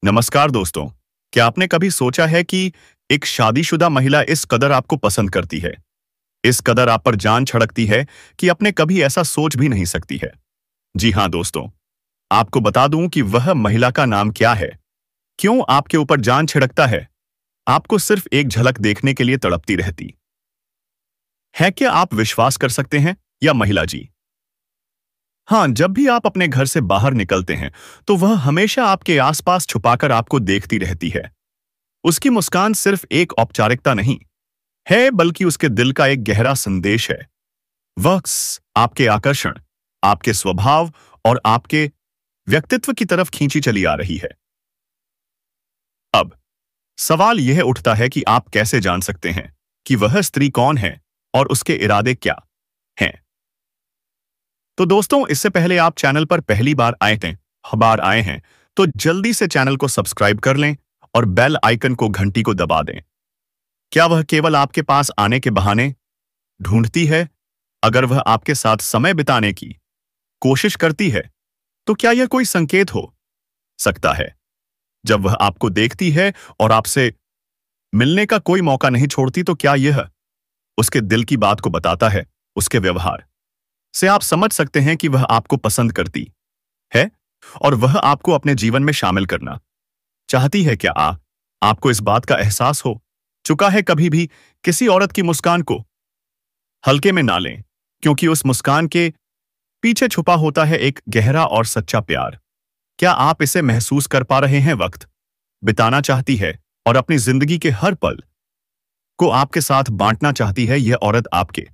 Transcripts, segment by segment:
नमस्कार दोस्तों। क्या आपने कभी सोचा है कि एक शादीशुदा महिला इस कदर आपको पसंद करती है, इस कदर आप पर जान छिड़कती है कि आपने कभी ऐसा सोच भी नहीं सकती है। जी हाँ दोस्तों, आपको बता दूं कि वह महिला का नाम क्या है, क्यों आपके ऊपर जान छिड़कता है, आपको सिर्फ एक झलक देखने के लिए तड़पती रहती है। क्या आप विश्वास कर सकते हैं या महिला जी? हाँ, जब भी आप अपने घर से बाहर निकलते हैं तो वह हमेशा आपके आसपास छुपाकर आपको देखती रहती है। उसकी मुस्कान सिर्फ एक औपचारिकता नहीं है, बल्कि उसके दिल का एक गहरा संदेश है। वह आपके आकर्षण, आपके स्वभाव और आपके व्यक्तित्व की तरफ खींची चली आ रही है। अब सवाल यह उठता है कि आप कैसे जान सकते हैं कि वह स्त्री कौन है और उसके इरादे क्या हैं। तो दोस्तों, इससे पहले आप चैनल पर पहली बार आए हैं तो जल्दी से चैनल को सब्सक्राइब कर लें और बेल आइकन को घंटी को दबा दें। क्या वह केवल आपके पास आने के बहाने ढूंढती है? अगर वह आपके साथ समय बिताने की कोशिश करती है तो क्या यह कोई संकेत हो सकता है? जब वह आपको देखती है और आपसे मिलने का कोई मौका नहीं छोड़ती, तो क्या यह उसके दिल की बात को बताता है? उसके व्यवहार से आप समझ सकते हैं कि वह आपको पसंद करती है और वह आपको अपने जीवन में शामिल करना चाहती है। क्या आपको इस बात का एहसास हो चुका है कभी भी किसी औरत की मुस्कान को हल्के में ना लें, क्योंकि उस मुस्कान के पीछे छुपा होता है एक गहरा और सच्चा प्यार। क्या आप इसे महसूस कर पा रहे हैं? वक्त बिताना चाहती है और अपनी जिंदगी के हर पल को आपके साथ बांटना चाहती है। यह औरत आपके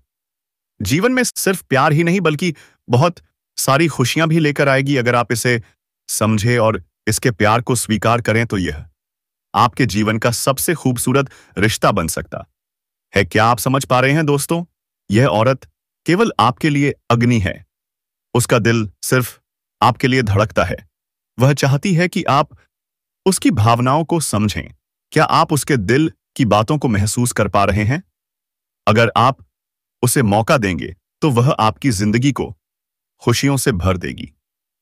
जीवन में सिर्फ प्यार ही नहीं, बल्कि बहुत सारी खुशियां भी लेकर आएगी। अगर आप इसे समझे और इसके प्यार को स्वीकार करें तो यह आपके जीवन का सबसे खूबसूरत रिश्ता बन सकता है। क्या आप समझ पा रहे हैं दोस्तों? यह औरत केवल आपके लिए अग्नि है, उसका दिल सिर्फ आपके लिए धड़कता है। वह चाहती है कि आप उसकी भावनाओं को समझें। क्या आप उसके दिल की बातों को महसूस कर पा रहे हैं? अगर आप उसे मौका देंगे तो वह आपकी जिंदगी को खुशियों से भर देगी।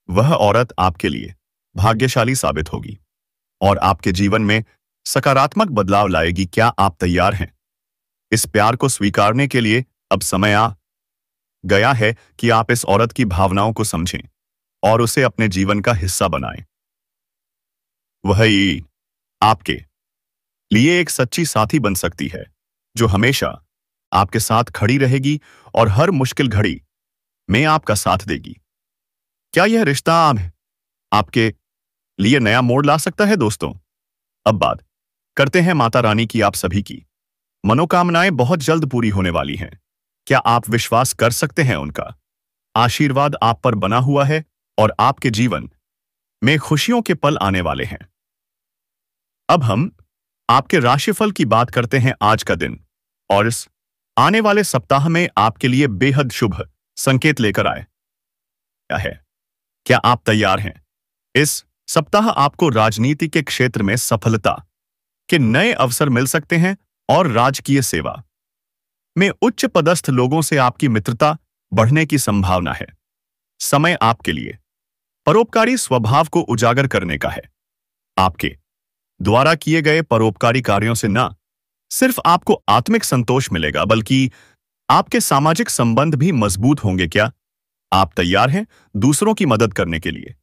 वह औरत आपके लिए भाग्यशाली साबित होगी और आपके जीवन में सकारात्मक बदलाव लाएगी। क्या आप तैयार हैं इस प्यार को स्वीकारने के लिए? अब समय आ गया है कि आप इस औरत की भावनाओं को समझें और उसे अपने जीवन का हिस्सा बनाएं। वह आपके लिए एक सच्ची साथी बन सकती है जो हमेशा आपके साथ खड़ी रहेगी और हर मुश्किल घड़ी में आपका साथ देगी। क्या यह रिश्ता आपके लिए नया मोड़ ला सकता है दोस्तों? अब बात करते हैं माता रानी की। आप सभी की मनोकामनाएं बहुत जल्द पूरी होने वाली हैं। क्या आप विश्वास कर सकते हैं? उनका आशीर्वाद आप पर बना हुआ है और आपके जीवन में खुशियों के पल आने वाले हैं। अब हम आपके राशिफल की बात करते हैं। आज का दिन और इस आने वाले सप्ताह में आपके लिए बेहद शुभ संकेत लेकर आया है। क्या आप तैयार हैं? इस सप्ताह आपको राजनीति के क्षेत्र में सफलता के नए अवसर मिल सकते हैं और राजकीय सेवा में उच्च पदस्थ लोगों से आपकी मित्रता बढ़ने की संभावना है। समय आपके लिए परोपकारी स्वभाव को उजागर करने का है। आपके द्वारा किए गए परोपकारी कार्यों से न सिर्फ आपको आत्मिक संतोष मिलेगा, बल्कि आपके सामाजिक संबंध भी मजबूत होंगे। क्या आप तैयार हैं दूसरों की मदद करने के लिए?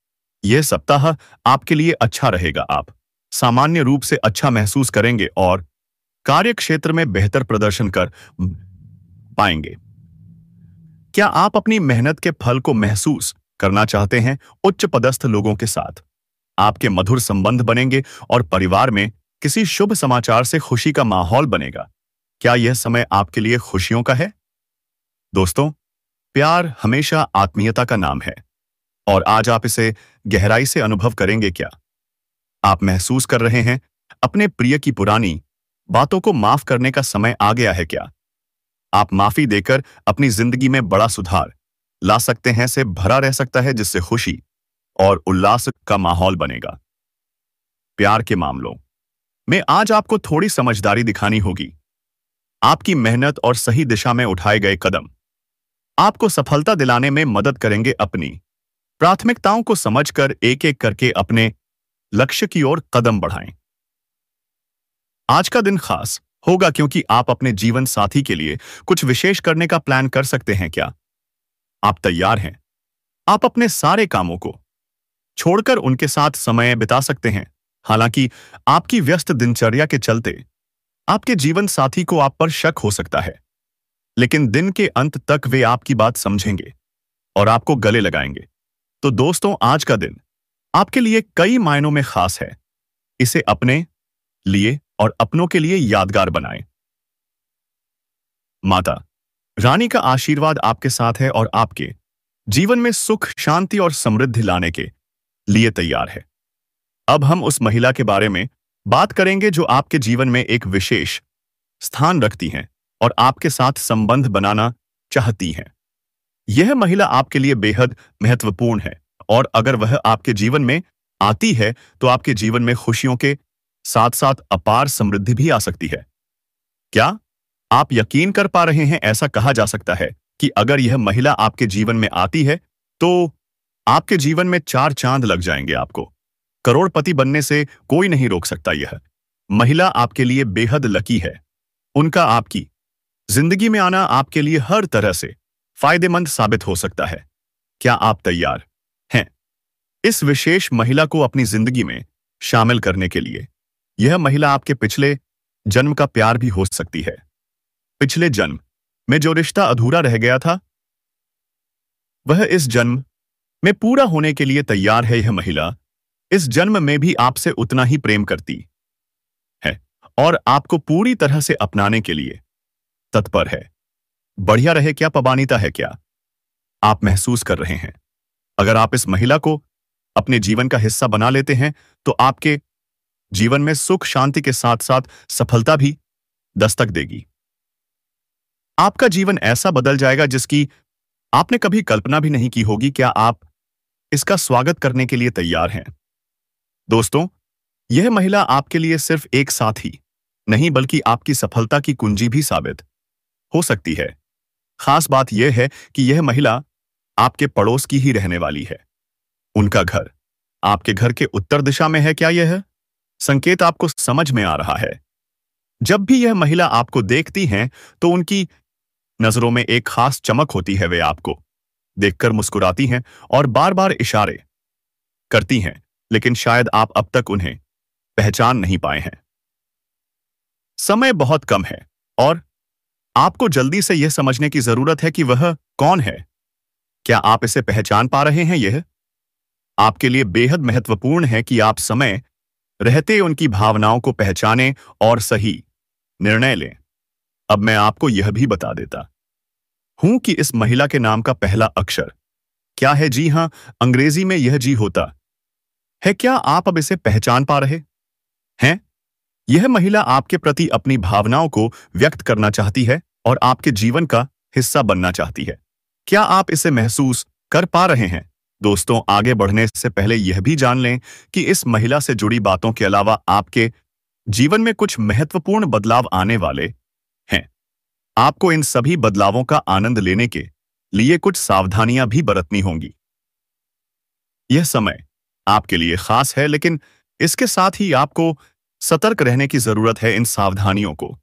यह सप्ताह आपके लिए अच्छा रहेगा। आप सामान्य रूप से अच्छा महसूस करेंगे और कार्य क्षेत्र में बेहतर प्रदर्शन कर पाएंगे। क्या आप अपनी मेहनत के फल को महसूस करना चाहते हैं? उच्च पदस्थ लोगों के साथ आपके मधुर संबंध बनेंगे और परिवार में किसी शुभ समाचार से खुशी का माहौल बनेगा। क्या यह समय आपके लिए खुशियों का है? दोस्तों, प्यार हमेशा आत्मीयता का नाम है और आज आप इसे गहराई से अनुभव करेंगे। क्या आप महसूस कर रहे हैं अपने प्रिय की पुरानी बातों को माफ करने का समय आ गया है? क्या आप माफी देकर अपनी जिंदगी में बड़ा सुधार ला सकते हैं? से भरा रह सकता है, जिससे खुशी और उल्लास का माहौल बनेगा। प्यार के मामलों में आज आपको थोड़ी समझदारी दिखानी होगी। आपकी मेहनत और सही दिशा में उठाए गए कदम आपको सफलता दिलाने में मदद करेंगे। अपनी प्राथमिकताओं को समझकर एक एक करके अपने लक्ष्य की ओर कदम बढ़ाएं। आज का दिन खास होगा क्योंकि आप अपने जीवन साथी के लिए कुछ विशेष करने का प्लान कर सकते हैं क्या? आप तैयार हैं? आप अपने सारे कामों को छोड़कर उनके साथ समय बिता सकते हैं। हालांकि आपकी व्यस्त दिनचर्या के चलते आपके जीवन साथी को आप पर शक हो सकता है, लेकिन दिन के अंत तक वे आपकी बात समझेंगे और आपको गले लगाएंगे। तो दोस्तों, आज का दिन आपके लिए कई मायनों में खास है। इसे अपने लिए और अपनों के लिए यादगार बनाएं। माता रानी का आशीर्वाद आपके साथ है और आपके जीवन में सुख, शांति और समृद्धि लाने के लिए तैयार है। अब हम उस महिला के बारे में बात करेंगे जो आपके जीवन में एक विशेष स्थान रखती हैं और आपके साथ संबंध बनाना चाहती हैं। यह महिला आपके लिए बेहद महत्वपूर्ण है और अगर वह आपके जीवन में आती है तो आपके जीवन में खुशियों के साथ साथ अपार समृद्धि भी आ सकती है। क्या आप यकीन कर पा रहे हैं? ऐसा कहा जा सकता है कि अगर यह महिला आपके जीवन में आती है तो आपके जीवन में 4 चांद लग जाएंगे। आपको करोड़पति बनने से कोई नहीं रोक सकता। यह महिला आपके लिए बेहद लकी है। उनका आपकी जिंदगी में आना आपके लिए हर तरह से फायदेमंद साबित हो सकता है। क्या आप तैयार हैं इस विशेष महिला को अपनी जिंदगी में शामिल करने के लिए? यह महिला आपके पिछले जन्म का प्यार भी हो सकती है। पिछले जन्म में जो रिश्ता अधूरा रह गया था वह इस जन्म में पूरा होने के लिए तैयार है। यह महिला इस जन्म में भी आपसे उतना ही प्रेम करती है और आपको पूरी तरह से अपनाने के लिए तत्पर है। बढ़िया रहे क्या? पबानीता है क्या आप महसूस कर रहे हैं? अगर आप इस महिला को अपने जीवन का हिस्सा बना लेते हैं तो आपके जीवन में सुख, शांति के साथ साथ सफलता भी दस्तक देगी। आपका जीवन ऐसा बदल जाएगा जिसकी आपने कभी कल्पना भी नहीं की होगी। क्या आप इसका स्वागत करने के लिए तैयार हैं? दोस्तों, यह महिला आपके लिए सिर्फ एक साथी नहीं बल्कि आपकी सफलता की कुंजी भी साबित हो सकती है। खास बात यह है कि यह महिला आपके पड़ोस की ही रहने वाली है। उनका घर आपके घर के उत्तर दिशा में है। क्या यह संकेत आपको समझ में आ रहा है? जब भी यह महिला आपको देखती हैं तो उनकी नजरों में एक खास चमक होती है। वे आपको देखकर मुस्कुराती हैं और बार बार इशारे करती हैं, लेकिन शायद आप अब तक उन्हें पहचान नहीं पाए हैं। समय बहुत कम है और आपको जल्दी से यह समझने की जरूरत है कि वह कौन है। क्या आप इसे पहचान पा रहे हैं? यह आपके लिए बेहद महत्वपूर्ण है कि आप समय रहते उनकी भावनाओं को पहचानें और सही निर्णय लें। अब मैं आपको यह भी बता देता हूं कि इस महिला के नाम का पहला अक्षर क्या है। जी हां, अंग्रेजी में यह जी होता है। क्या आप अब इसे पहचान पा रहे हैं? यह महिला आपके प्रति अपनी भावनाओं को व्यक्त करना चाहती है और आपके जीवन का हिस्सा बनना चाहती है। क्या आप इसे महसूस कर पा रहे हैं? दोस्तों, आगे बढ़ने से पहले यह भी जान लें कि इस महिला से जुड़ी बातों के अलावा आपके जीवन में कुछ महत्वपूर्ण बदलाव आने वाले हैं। आपको इन सभी बदलावों का आनंद लेने के लिए कुछ सावधानियां भी बरतनी होंगी। यह समय आपके लिए खास है, लेकिन इसके साथ ही आपको सतर्क रहने की जरूरत है। इन सावधानियों को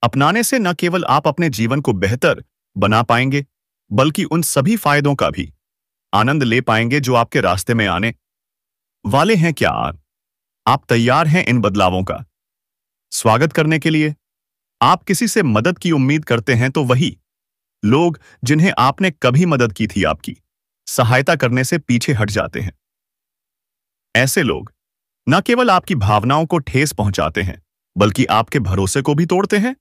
अपनाने से न केवल आप अपने जीवन को बेहतर बना पाएंगे, बल्कि उन सभी फायदों का भी आनंद ले पाएंगे जो आपके रास्ते में आने वाले हैं। क्या आप तैयार हैं इन बदलावों का स्वागत करने के लिए? आप किसी से मदद की उम्मीद करते हैं तो वही लोग जिन्हें आपने कभी मदद की थी आपकी सहायता करने से पीछे हट जाते हैं। ऐसे लोग न केवल आपकी भावनाओं को ठेस पहुंचाते हैं, बल्कि आपके भरोसे को भी तोड़ते हैं।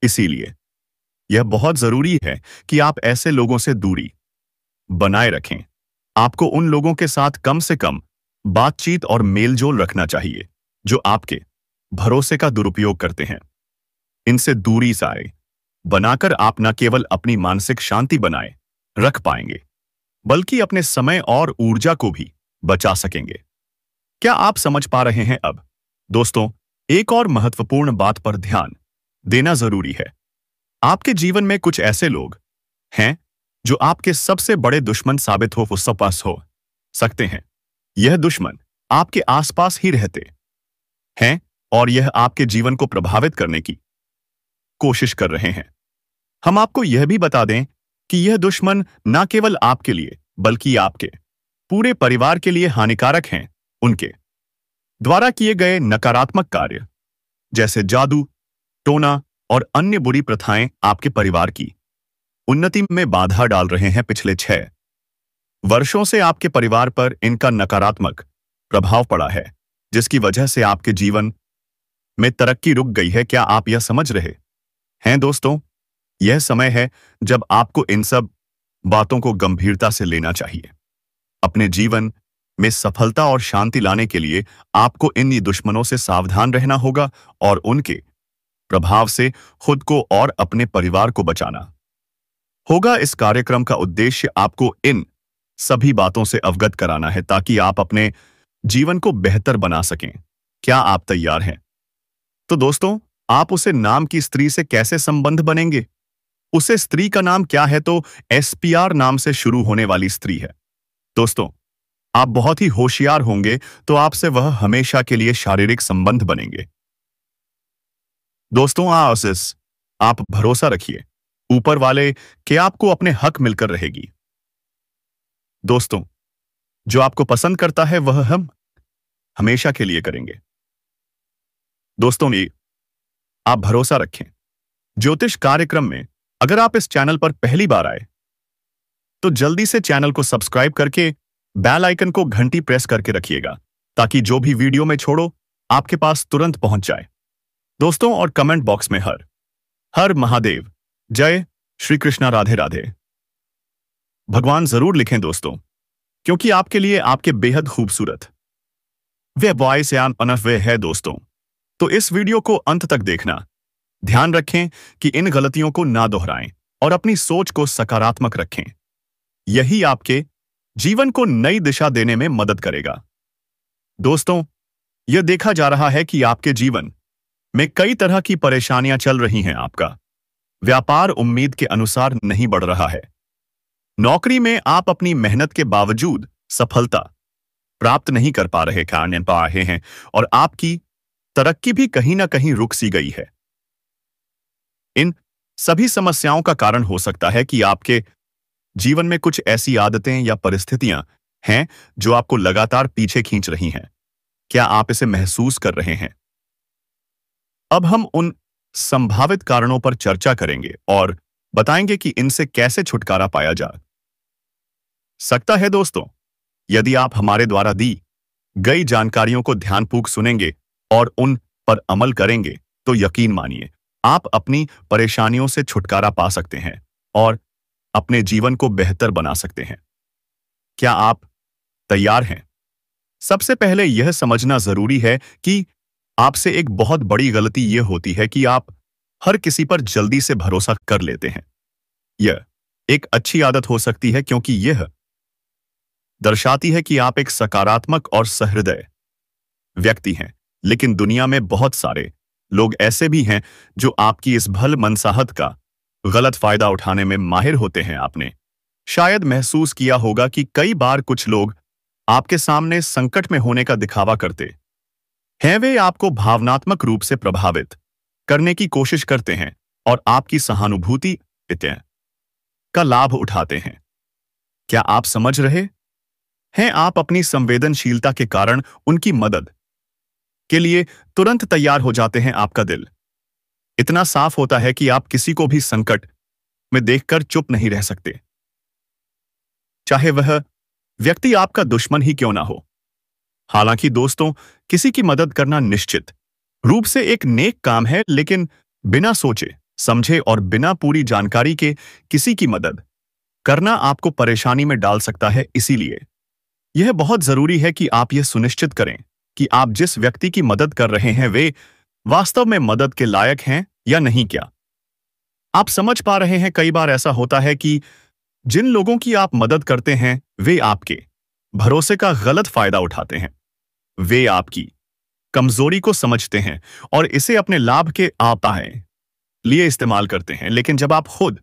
इसीलिए यह बहुत जरूरी है कि आप ऐसे लोगों से दूरी बनाए रखें। आपको उन लोगों के साथ कम से कम बातचीत और मेलजोल रखना चाहिए जो आपके भरोसे का दुरुपयोग करते हैं। इनसे दूरी साए बनाकर आप न केवल अपनी मानसिक शांति बनाए रख पाएंगे, बल्कि अपने समय और ऊर्जा को भी बचा सकेंगे। क्या आप समझ पा रहे हैं? अब दोस्तों, एक और महत्वपूर्ण बात पर ध्यान देना जरूरी है। आपके जीवन में कुछ ऐसे लोग हैं जो आपके सबसे बड़े दुश्मन साबित हो सकते हैं। यह दुश्मन आपके आसपास ही रहते हैं और यह आपके जीवन को प्रभावित करने की कोशिश कर रहे हैं। हम आपको यह भी बता दें कि यह दुश्मन न केवल आपके लिए बल्कि आपके पूरे परिवार के लिए हानिकारक हैं। उनके द्वारा किए गए नकारात्मक कार्य जैसे जादू, टोना और अन्य बुरी प्रथाएं आपके परिवार की उन्नति में बाधा डाल रहे हैं। पिछले 6 वर्षों से आपके परिवार पर इनका नकारात्मक प्रभाव पड़ा है, जिसकी वजह से आपके जीवन में तरक्की रुक गई है। क्या आप यह समझ रहे हैं दोस्तों? यह समय है जब आपको इन सब बातों को गंभीरता से लेना चाहिए। अपने जीवन में सफलता और शांति लाने के लिए आपको इन दुश्मनों से सावधान रहना होगा और उनके प्रभाव से खुद को और अपने परिवार को बचाना होगा। इस कार्यक्रम का उद्देश्य आपको इन सभी बातों से अवगत कराना है ताकि आप अपने जीवन को बेहतर बना सकें। क्या आप तैयार हैं? तो दोस्तों, आप उसे नाम की स्त्री से कैसे संबंध बनेंगे? उसे स्त्री का नाम क्या है? तो SPR नाम से शुरू होने वाली स्त्री है। दोस्तों, आप बहुत ही होशियार होंगे तो आपसे वह हमेशा के लिए शारीरिक संबंध बनेंगे। दोस्तों, आप भरोसा रखिए ऊपर वाले कि आपको अपने हक मिलकर रहेगी। दोस्तों, जो आपको पसंद करता है वह हम हमेशा के लिए करेंगे। दोस्तों, आप भरोसा रखें ज्योतिष कार्यक्रम में। अगर आप इस चैनल पर पहली बार आए तो जल्दी से चैनल को सब्सक्राइब करके बेल आइकन को घंटी प्रेस करके रखिएगा ताकि जो भी वीडियो में छोड़ो आपके पास तुरंत पहुंच जाए। दोस्तों, और कमेंट बॉक्स में हर हर महादेव, जय श्री कृष्णा, राधे राधे भगवान जरूर लिखें दोस्तों, क्योंकि आपके लिए आपके बेहद खूबसूरत वे वॉइस या अनफ है दोस्तों। तो इस वीडियो को अंत तक देखना। ध्यान रखें कि इन गलतियों को ना दोहराएं और अपनी सोच को सकारात्मक रखें। यही आपके जीवन को नई दिशा देने में मदद करेगा। दोस्तों, यह देखा जा रहा है कि आपके जीवन में कई तरह की परेशानियां चल रही हैं। आपका व्यापार उम्मीद के अनुसार नहीं बढ़ रहा है। नौकरी में आप अपनी मेहनत के बावजूद सफलता प्राप्त नहीं कर पा रहे हैं और आपकी तरक्की भी कहीं ना कहीं रुक सी गई है। इन सभी समस्याओं का कारण हो सकता है कि आपके जीवन में कुछ ऐसी आदतें या परिस्थितियां हैं जो आपको लगातार पीछे खींच रही हैं। क्या आप इसे महसूस कर रहे हैं? अब हम उन संभावित कारणों पर चर्चा करेंगे और बताएंगे कि इनसे कैसे छुटकारा पाया जा सकता है। दोस्तों, यदि आप हमारे द्वारा दी गई जानकारियों को ध्यानपूर्वक सुनेंगे और उन पर अमल करेंगे तो यकीन मानिए आप अपनी परेशानियों से छुटकारा पा सकते हैं और अपने जीवन को बेहतर बना सकते हैं। क्या आप तैयार हैं? सबसे पहले यह समझना जरूरी है कि आपसे एक बहुत बड़ी गलती यह होती है कि आप हर किसी पर जल्दी से भरोसा कर लेते हैं। यह एक अच्छी आदत हो सकती है क्योंकि यह दर्शाती है कि आप एक सकारात्मक और सहृदय व्यक्ति हैं, लेकिन दुनिया में बहुत सारे लोग ऐसे भी हैं जो आपकी इस भल मनसाहत का गलत फायदा उठाने में माहिर होते हैं। आपने शायद महसूस किया होगा कि कई बार कुछ लोग आपके सामने संकट में होने का दिखावा करते हैं। वे आपको भावनात्मक रूप से प्रभावित करने की कोशिश करते हैं और आपकी सहानुभूति का लाभ उठाते हैं। क्या आप समझ रहे हैं? आप अपनी संवेदनशीलता के कारण उनकी मदद के लिए तुरंत तैयार हो जाते हैं। आपका दिल इतना साफ होता है कि आप किसी को भी संकट में देखकर चुप नहीं रह सकते, चाहे वह व्यक्ति आपका दुश्मन ही क्यों ना हो। हालांकि दोस्तों, किसी की मदद करना निश्चित रूप से एक नेक काम है, लेकिन बिना सोचे समझे और बिना पूरी जानकारी के किसी की मदद करना आपको परेशानी में डाल सकता है। इसीलिए यह बहुत जरूरी है कि आप यह सुनिश्चित करें कि आप जिस व्यक्ति की मदद कर रहे हैं वे वास्तव में मदद के लायक हैं या नहीं। क्या आप समझ पा रहे हैं? कई बार ऐसा होता है कि जिन लोगों की आप मदद करते हैं वे आपके भरोसे का गलत फायदा उठाते हैं। वे आपकी कमजोरी को समझते हैं और इसे अपने लाभ के लिए इस्तेमाल करते हैं। लेकिन जब आप खुद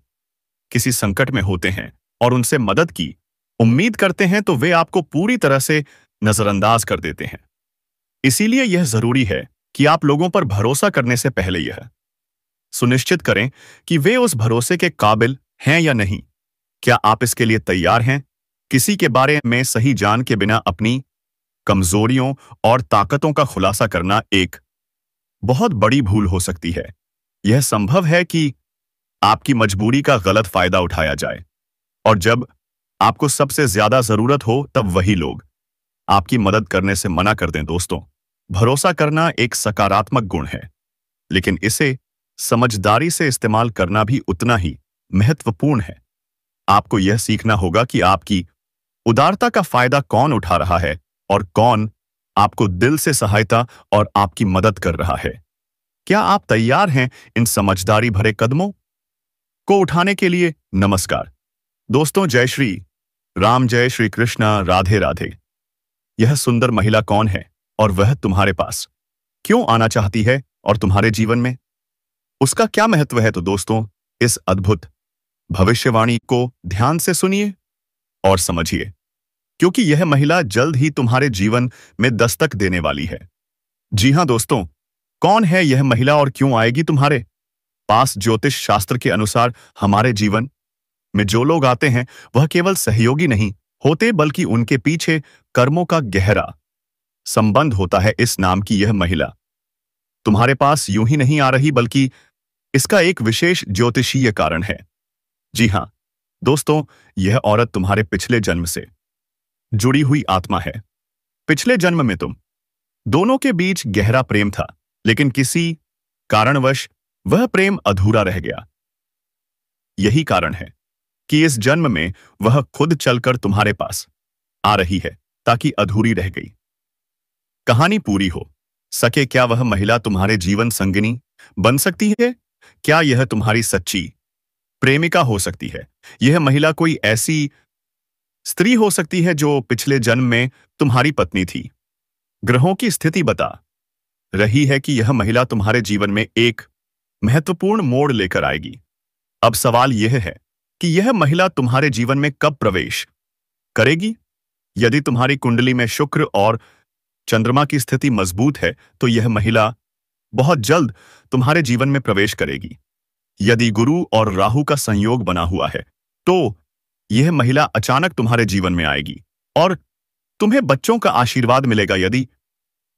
किसी संकट में होते हैं और उनसे मदद की उम्मीद करते हैं तो वे आपको पूरी तरह से नजरअंदाज कर देते हैं। इसीलिए यह जरूरी है कि आप लोगों पर भरोसा करने से पहले यह सुनिश्चित करें कि वे उस भरोसे के काबिल हैं या नहीं। क्या आप इसके लिए तैयार हैं? किसी के बारे में सही जान के बिना अपनी कमजोरियों और ताकतों का खुलासा करना एक बहुत बड़ी भूल हो सकती है। यह संभव है कि आपकी मजबूरी का गलत फायदा उठाया जाए, और जब आपको सबसे ज्यादा जरूरत हो तब वही लोग आपकी मदद करने से मना कर दें। दोस्तों, भरोसा करना एक सकारात्मक गुण है, लेकिन इसे समझदारी से इस्तेमाल करना भी उतना ही महत्वपूर्ण है। आपको यह सीखना होगा कि आपकी उदारता का फायदा कौन उठा रहा है और कौन आपको दिल से सहायता और आपकी मदद कर रहा है। क्या आप तैयार हैं इन समझदारी भरे कदमों को उठाने के लिए? नमस्कार दोस्तों, जय श्री राम, जय श्री कृष्णा, राधे राधे। यह सुंदर महिला कौन है और वह तुम्हारे पास क्यों आना चाहती है और तुम्हारे जीवन में उसका क्या महत्व है? तो दोस्तों, इस अद्भुत भविष्यवाणी को ध्यान से सुनिए और समझिए, क्योंकि यह महिला जल्द ही तुम्हारे जीवन में दस्तक देने वाली है। जी हां दोस्तों, कौन है यह महिला और क्यों आएगी तुम्हारे पास? ज्योतिष शास्त्र के अनुसार हमारे जीवन में जो लोग आते हैं वह केवल सहयोगी नहीं होते, बल्कि उनके पीछे कर्मों का गहरा संबंध होता है। इस नाम की यह महिला तुम्हारे पास यूं ही नहीं आ रही, बल्कि इसका एक विशेष ज्योतिषीय कारण है। जी हां दोस्तों, यह औरत तुम्हारे पिछले जन्म से जुड़ी हुई आत्मा है। पिछले जन्म में तुम दोनों के बीच गहरा प्रेम था, लेकिन किसी कारणवश वह प्रेम अधूरा रह गया। यही कारण है कि इस जन्म में वह खुद चलकर तुम्हारे पास आ रही है, ताकि अधूरी रह गई कहानी पूरी हो सके। क्या वह महिला तुम्हारे जीवन संगिनी बन सकती है? क्या यह तुम्हारी सच्ची प्रेमिका हो सकती है? यह महिला कोई ऐसी स्त्री हो सकती है जो पिछले जन्म में तुम्हारी पत्नी थी। ग्रहों की स्थिति बता रही है कि यह महिला तुम्हारे जीवन में एक महत्वपूर्ण मोड़ लेकर आएगी। अब सवाल यह है कि यह महिला तुम्हारे जीवन में कब प्रवेश करेगी? यदि तुम्हारी कुंडली में शुक्र और चंद्रमा की स्थिति मजबूत है तो यह महिला बहुत जल्द तुम्हारे जीवन में प्रवेश करेगी। यदि गुरु और राहु का संयोग बना हुआ है तो यह महिला अचानक तुम्हारे जीवन में आएगी और तुम्हें बच्चों का आशीर्वाद मिलेगा। यदि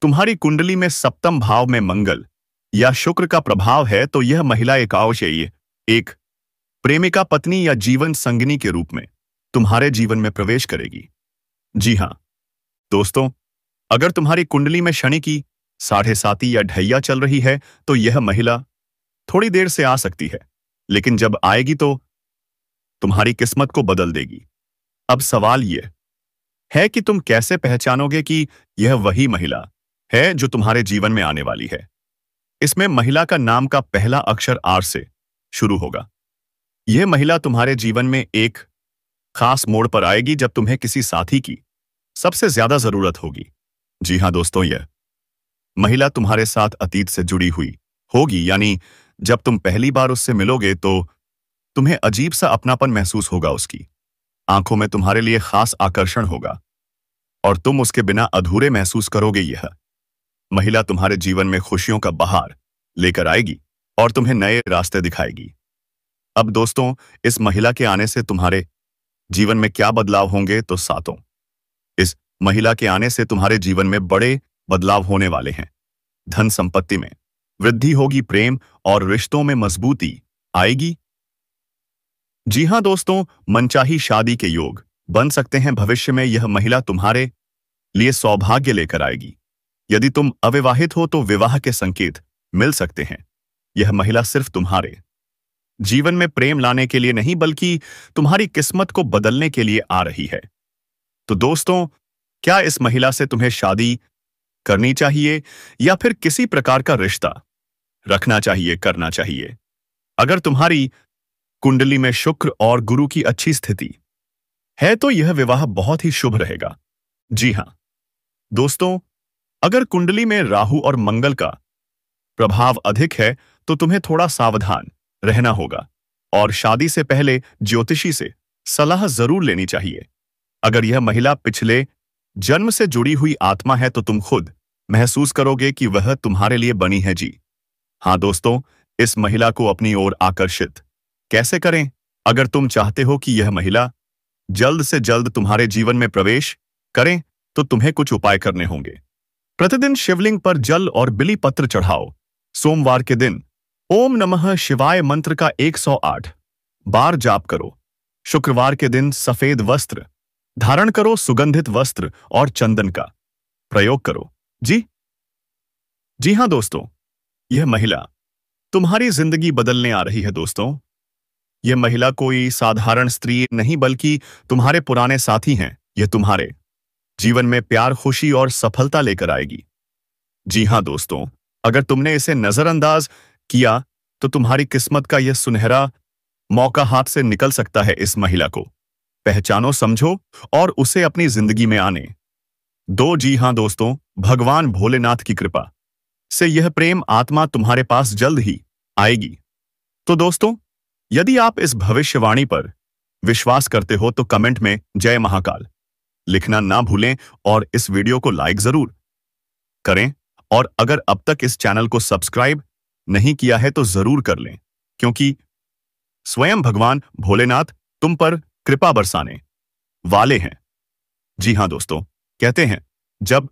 तुम्हारी कुंडली में सप्तम भाव में मंगल या शुक्र का प्रभाव है तो यह महिला एक प्रेमिका, पत्नी या जीवन संगिनी के रूप में तुम्हारे जीवन में प्रवेश करेगी। जी हां दोस्तों, अगर तुम्हारी कुंडली में शनि की 7.5 या ढैया चल रही है तो यह महिला थोड़ी देर से आ सकती है, लेकिन जब आएगी तो तुम्हारी किस्मत को बदल देगी। अब सवाल यह है कि तुम कैसे पहचानोगे कि यह वही महिला है जो तुम्हारे जीवन में आने वाली है। इसमें महिला का नाम का पहला अक्षर आर से शुरू होगा। यह महिला तुम्हारे जीवन में एक खास मोड़ पर आएगी जब तुम्हें किसी साथी की सबसे ज्यादा जरूरत होगी। जी हां दोस्तों, यह महिला तुम्हारे साथ अतीत से जुड़ी हुई होगी, यानी जब तुम पहली बार उससे मिलोगे तो तुम्हें अजीब सा अपनापन महसूस होगा। उसकी आंखों में तुम्हारे लिए खास आकर्षण होगा और तुम उसके बिना अधूरे महसूस करोगे। यह महिला तुम्हारे जीवन में खुशियों का बहार लेकर आएगी और तुम्हें नए रास्ते दिखाएगी। अब दोस्तों, इस महिला के आने से तुम्हारे जीवन में क्या बदलाव होंगे? तो सातों, इस महिला के आने से तुम्हारे जीवन में बड़े बदलाव होने वाले हैं। धन संपत्ति में वृद्धि होगी, प्रेम और रिश्तों में मजबूती आएगी। जी हां दोस्तों, मनचाही शादी के योग बन सकते हैं। भविष्य में यह महिला तुम्हारे लिए सौभाग्य लेकर आएगी। यदि तुम अविवाहित हो तो विवाह के संकेत मिल सकते हैं। यह महिला सिर्फ तुम्हारे जीवन में प्रेम लाने के लिए नहीं, बल्कि तुम्हारी किस्मत को बदलने के लिए आ रही है। तो दोस्तों, क्या इस महिला से तुम्हें शादी करनी चाहिए या फिर किसी प्रकार का रिश्ता रखना चाहिए, करना चाहिए? अगर तुम्हारी कुंडली में शुक्र और गुरु की अच्छी स्थिति है तो यह विवाह बहुत ही शुभ रहेगा। जी हां दोस्तों, अगर कुंडली में राहु और मंगल का प्रभाव अधिक है तो तुम्हें थोड़ा सावधान रहना होगा और शादी से पहले ज्योतिषी से सलाह जरूर लेनी चाहिए। अगर यह महिला पिछले जन्म से जुड़ी हुई आत्मा है तो तुम खुद महसूस करोगे कि वह तुम्हारे लिए बनी है जी। हाँ दोस्तों, इस महिला को अपनी ओर आकर्षित कैसे करें? अगर तुम चाहते हो कि यह महिला जल्द से जल्द तुम्हारे जीवन में प्रवेश करें, तो तुम्हें कुछ उपाय करने होंगे। प्रतिदिन शिवलिंग पर जल और बिली पत्र चढ़ाओ। सोमवार के दिन ओम नमः शिवाय मंत्र का 108 बार जाप करो। शुक्रवार के दिन सफेद वस्त्र धारण करो, सुगंधित वस्त्र और चंदन का प्रयोग करो। जी हाँ दोस्तों, यह महिला तुम्हारी जिंदगी बदलने आ रही है दोस्तों। यह महिला कोई साधारण स्त्री नहीं बल्कि तुम्हारे पुराने साथी हैं। यह तुम्हारे जीवन में प्यार, खुशी और सफलता लेकर आएगी। जी हाँ दोस्तों, अगर तुमने इसे नजरअंदाज किया तो तुम्हारी किस्मत का यह सुनहरा मौका हाथ से निकल सकता है। इस महिला को पहचानो, समझो और उसे अपनी जिंदगी में आने दो। जी हाँ दोस्तों, भगवान भोलेनाथ की कृपा से यह प्रेम आत्मा तुम्हारे पास जल्द ही आएगी। तो दोस्तों, यदि आप इस भविष्यवाणी पर विश्वास करते हो तो कमेंट में जय महाकाल लिखना ना भूलें और इस वीडियो को लाइक जरूर करें। और अगर अब तक इस चैनल को सब्सक्राइब नहीं किया है तो जरूर कर लें, क्योंकि स्वयं भगवान भोलेनाथ तुम पर कृपा बरसाने वाले हैं। जी हाँ दोस्तों, कहते हैं जब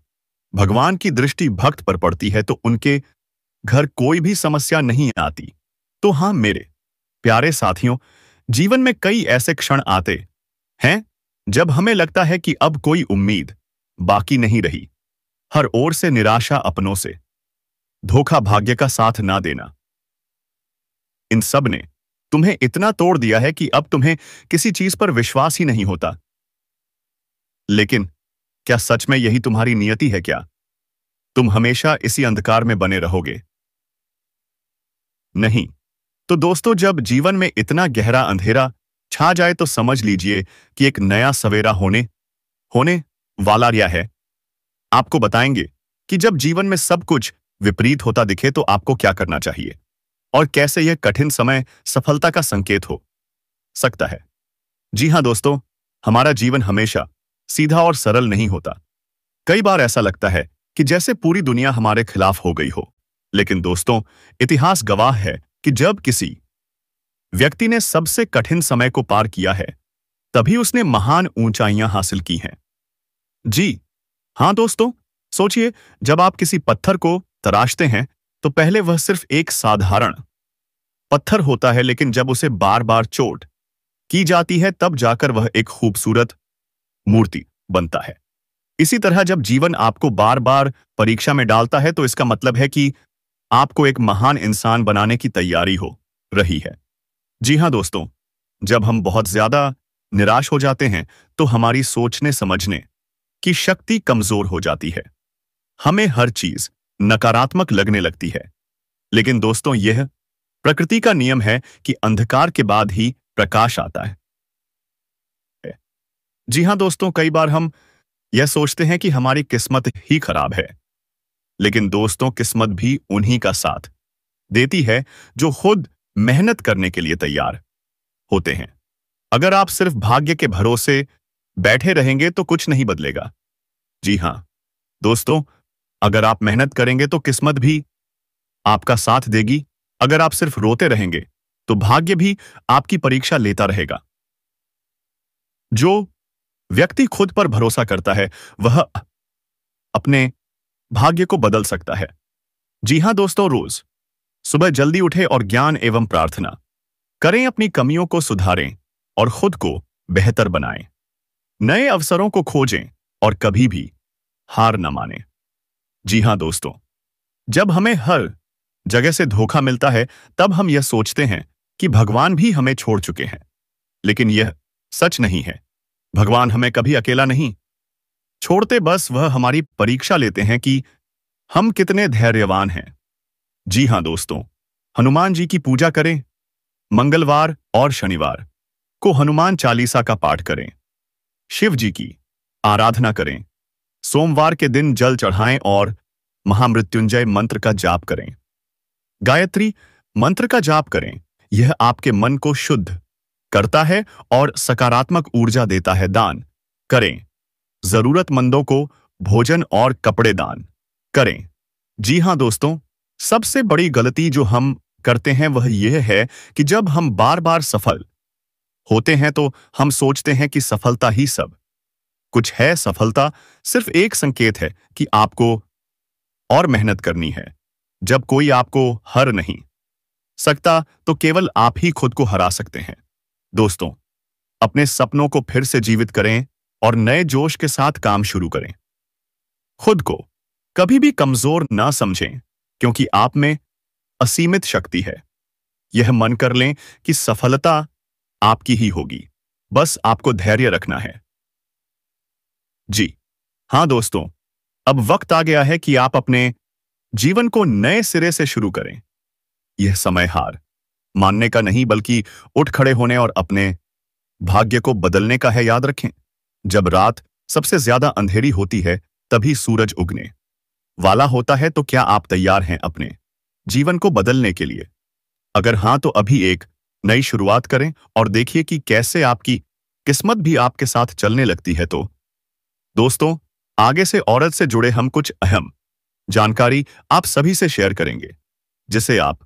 भगवान की दृष्टि भक्त पर पड़ती है तो उनके घर कोई भी समस्या नहीं आती। तो हाँ मेरे प्यारे साथियों, जीवन में कई ऐसे क्षण आते हैं जब हमें लगता है कि अब कोई उम्मीद बाकी नहीं रही। हर ओर से निराशा, अपनों से धोखा, भाग्य का साथ ना देना, इन सब ने तुम्हें इतना तोड़ दिया है कि अब तुम्हें किसी चीज पर विश्वास ही नहीं होता। लेकिन क्या सच में यही तुम्हारी नियति है? क्या तुम हमेशा इसी अंधकार में बने रहोगे? नहीं। तो दोस्तों, जब जीवन में इतना गहरा अंधेरा छा जाए तो समझ लीजिए कि एक नया सवेरा होने वाला है। आपको बताएंगे कि जब जीवन में सब कुछ विपरीत होता दिखे तो आपको क्या करना चाहिए और कैसे यह कठिन समय सफलता का संकेत हो सकता है। जी हाँ दोस्तों, हमारा जीवन हमेशा सीधा और सरल नहीं होता। कई बार ऐसा लगता है कि जैसे पूरी दुनिया हमारे खिलाफ हो गई हो। लेकिन दोस्तों, इतिहास गवाह है कि जब किसी व्यक्ति ने सबसे कठिन समय को पार किया है, तभी उसने महान ऊंचाइयां हासिल की हैं। जी हाँ दोस्तों, सोचिए, जब आप किसी पत्थर को तराशते हैं तो पहले वह सिर्फ एक साधारण पत्थर होता है, लेकिन जब उसे बार बार चोट की जाती है तब जाकर वह एक खूबसूरत मूर्ति बनता है। इसी तरह जब जीवन आपको बार बार परीक्षा में डालता है तो इसका मतलब है कि आपको एक महान इंसान बनाने की तैयारी हो रही है। जी हाँ दोस्तों, जब हम बहुत ज्यादा निराश हो जाते हैं तो हमारी सोचने समझने की शक्ति कमजोर हो जाती है। हमें हर चीज नकारात्मक लगने लगती है। लेकिन दोस्तों, यह प्रकृति का नियम है कि अंधकार के बाद ही प्रकाश आता है। जी हाँ दोस्तों, कई बार हम यह सोचते हैं कि हमारी किस्मत ही खराब है। लेकिन दोस्तों, किस्मत भी उन्हीं का साथ देती है जो खुद मेहनत करने के लिए तैयार होते हैं। अगर आप सिर्फ भाग्य के भरोसे बैठे रहेंगे तो कुछ नहीं बदलेगा। जी हाँ दोस्तों, अगर आप मेहनत करेंगे तो किस्मत भी आपका साथ देगी। अगर आप सिर्फ रोते रहेंगे तो भाग्य भी आपकी परीक्षा लेता रहेगा। जो व्यक्ति खुद पर भरोसा करता है वह अपने भाग्य को बदल सकता है। जी हाँ दोस्तों, रोज सुबह जल्दी उठें और ज्ञान एवं प्रार्थना करें। अपनी कमियों को सुधारें और खुद को बेहतर बनाएं। नए अवसरों को खोजें और कभी भी हार न मानें। जी हाँ दोस्तों, जब हमें हर जगह से धोखा मिलता है तब हम यह सोचते हैं कि भगवान भी हमें छोड़ चुके हैं। लेकिन यह सच नहीं है। भगवान हमें कभी अकेला नहीं छोड़ते, बस वह हमारी परीक्षा लेते हैं कि हम कितने धैर्यवान हैं। जी हाँ दोस्तों, हनुमान जी की पूजा करें। मंगलवार और शनिवार को हनुमान चालीसा का पाठ करें। शिव जी की आराधना करें। सोमवार के दिन जल चढ़ाएं और महामृत्युंजय मंत्र का जाप करें। गायत्री मंत्र का जाप करें। यह आपके मन को शुद्ध करता है और सकारात्मक ऊर्जा देता है। दान करें। जरूरतमंदों को भोजन और कपड़े दान करें। जी हाँ दोस्तों, सबसे बड़ी गलती जो हम करते हैं वह यह है कि जब हम बार बार सफल होते हैं तो हम सोचते हैं कि सफलता ही सब कुछ है। सफलता सिर्फ एक संकेत है कि आपको और मेहनत करनी है। जब कोई आपको हर नहीं सकता तो केवल आप ही खुद को हरा सकते हैं। दोस्तों, अपने सपनों को फिर से जीवित करें और नए जोश के साथ काम शुरू करें। खुद को कभी भी कमजोर ना समझें, क्योंकि आप में असीमित शक्ति है। यह मन कर लें कि सफलता आपकी ही होगी, बस आपको धैर्य रखना है। जी हाँ दोस्तों, अब वक्त आ गया है कि आप अपने जीवन को नए सिरे से शुरू करें। यह समय हार मानने का नहीं, बल्कि उठ खड़े होने और अपने भाग्य को बदलने का है। याद रखें, जब रात सबसे ज्यादा अंधेरी होती है तभी सूरज उगने वाला होता है। तो क्या आप तैयार हैं अपने जीवन को बदलने के लिए? अगर हाँ, तो अभी एक नई शुरुआत करें और देखिए कि कैसे आपकी किस्मत भी आपके साथ चलने लगती है। तो दोस्तों, आगे से औरत से जुड़े हम कुछ अहम जानकारी आप सभी से शेयर करेंगे, जिसे आप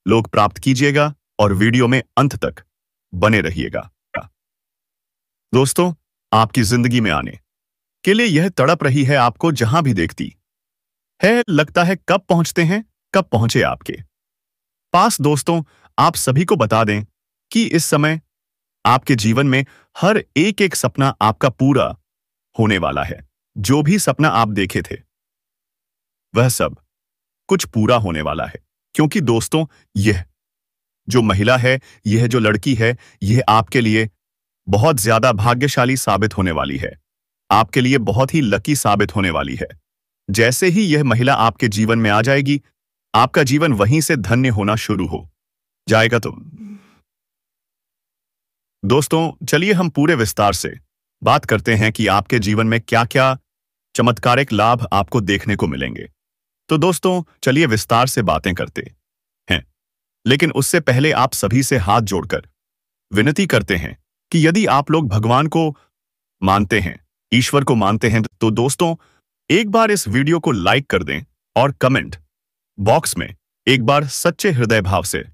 लोग प्राप्त कीजिएगा और वीडियो में अंत तक बने रहिएगा। दोस्तों, आपकी जिंदगी में आने के लिए यह तड़प रही है आपको जहां भी देखती है। लगता है कब पहुंचते हैं, कब पहुंचे आपके पास। दोस्तों, आप सभी को बता दें कि इस समय आपके जीवन में हर एक एक सपना आपका पूरा होने वाला है। जो भी सपना आप देखे थे वह सब कुछ पूरा होने वाला है। क्योंकि दोस्तों, यह जो महिला है, यह जो लड़की है, यह आपके लिए बहुत ज्यादा भाग्यशाली साबित होने वाली है। आपके लिए बहुत ही लकी साबित होने वाली है। जैसे ही यह महिला आपके जीवन में आ जाएगी, आपका जीवन वहीं से धन्य होना शुरू हो जाएगा। तो दोस्तों, चलिए हम पूरे विस्तार से बात करते हैं कि आपके जीवन में क्या क्या चमत्कारिक लाभ आपको देखने को मिलेंगे। तो दोस्तों, चलिए विस्तार से बातें करते हैं। लेकिन उससे पहले आप सभी से हाथ जोड़कर विनती करते हैं कि यदि आप लोग भगवान को मानते हैं, ईश्वर को मानते हैं, तो दोस्तों एक बार इस वीडियो को लाइक कर दें और कमेंट बॉक्स में एक बार सच्चे हृदय भाव से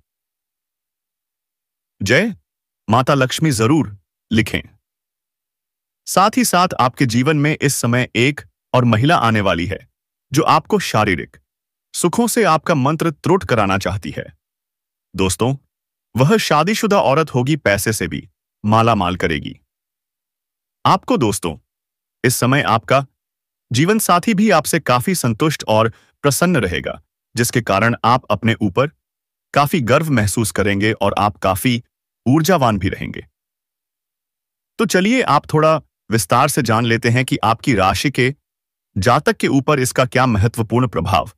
जय माता लक्ष्मी जरूर लिखें। साथ ही साथ आपके जीवन में इस समय एक और महिला आने वाली है जो आपको शारीरिक सुखों से आपका मंत्र त्रुट कराना चाहती है। दोस्तों, वह शादीशुदा औरत होगी, पैसे से भी माला माल करेगी आपको। दोस्तों, इस समय आपका जीवन साथी भी आपसे काफी संतुष्ट और प्रसन्न रहेगा, जिसके कारण आप अपने ऊपर काफी गर्व महसूस करेंगे और आप काफी ऊर्जावान भी रहेंगे। तो चलिए आप थोड़ा विस्तार से जान लेते हैं कि आपकी राशि के जातक के ऊपर इसका क्या महत्वपूर्ण प्रभाव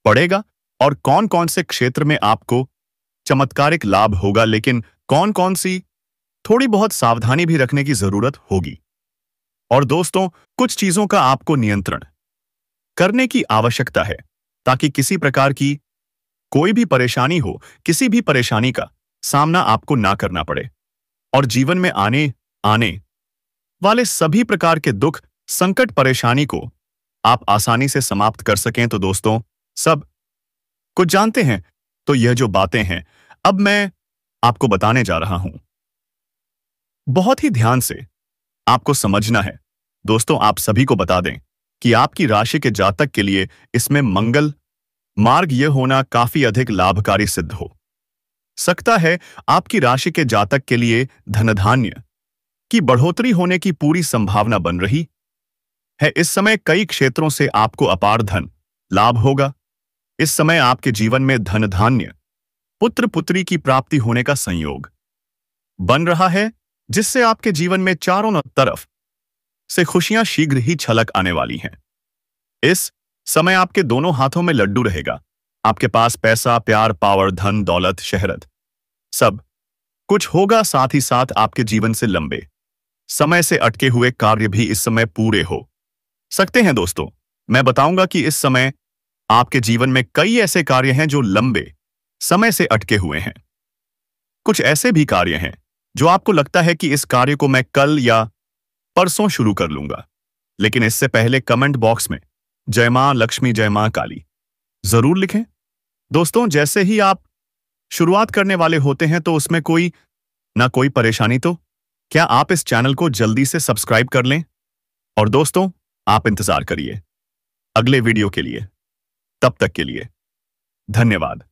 पड़ेगा और कौन कौन से क्षेत्र में आपको चमत्कारिक लाभ होगा, लेकिन कौन कौन सी थोड़ी बहुत सावधानी भी रखने की जरूरत होगी। और दोस्तों, कुछ चीजों का आपको नियंत्रण करने की आवश्यकता है ताकि किसी प्रकार की कोई भी परेशानी हो, किसी भी परेशानी का सामना आपको ना करना पड़े और जीवन में आने वाले सभी प्रकार के दुख, संकट, परेशानी को आप आसानी से समाप्त कर सकें। तो दोस्तों, सब कुछ जानते हैं। तो यह जो बातें हैं अब मैं आपको बताने जा रहा हूं, बहुत ही ध्यान से आपको समझना है। दोस्तों, आप सभी को बता दें कि आपकी राशि के जातक के लिए इसमें मंगल मार्ग यह होना काफी अधिक लाभकारी सिद्ध हो सकता है। आपकी राशि के जातक के लिए धनधान्य की बढ़ोतरी होने की पूरी संभावना बन रही है। इस समय कई क्षेत्रों से आपको अपार धन लाभ होगा। इस समय आपके जीवन में धन धान्य, पुत्र पुत्री की प्राप्ति होने का संयोग बन रहा है, जिससे आपके जीवन में चारों तरफ से खुशियां शीघ्र ही छलक आने वाली हैं। इस समय आपके दोनों हाथों में लड्डू रहेगा। आपके पास पैसा, प्यार, पावर, धन, दौलत, शहरत सब कुछ होगा। साथ ही साथ आपके जीवन से लंबे समय से अटके हुए कार्य भी इस समय पूरे हो सकते हैं। दोस्तों, मैं बताऊंगा कि इस समय आपके जीवन में कई ऐसे कार्य हैं जो लंबे समय से अटके हुए हैं। कुछ ऐसे भी कार्य हैं जो आपको लगता है कि इस कार्य को मैं कल या परसों शुरू कर लूंगा, लेकिन इससे पहले कमेंट बॉक्स में जय मां लक्ष्मी, जय मां काली जरूर लिखें। दोस्तों, जैसे ही आप शुरुआत करने वाले होते हैं तो उसमें कोई ना कोई परेशानी तो क्या आप इस चैनल को जल्दी से सब्सक्राइब कर लें। और दोस्तों, आप इंतजार करिए अगले वीडियो के लिए। तब तक के लिए धन्यवाद।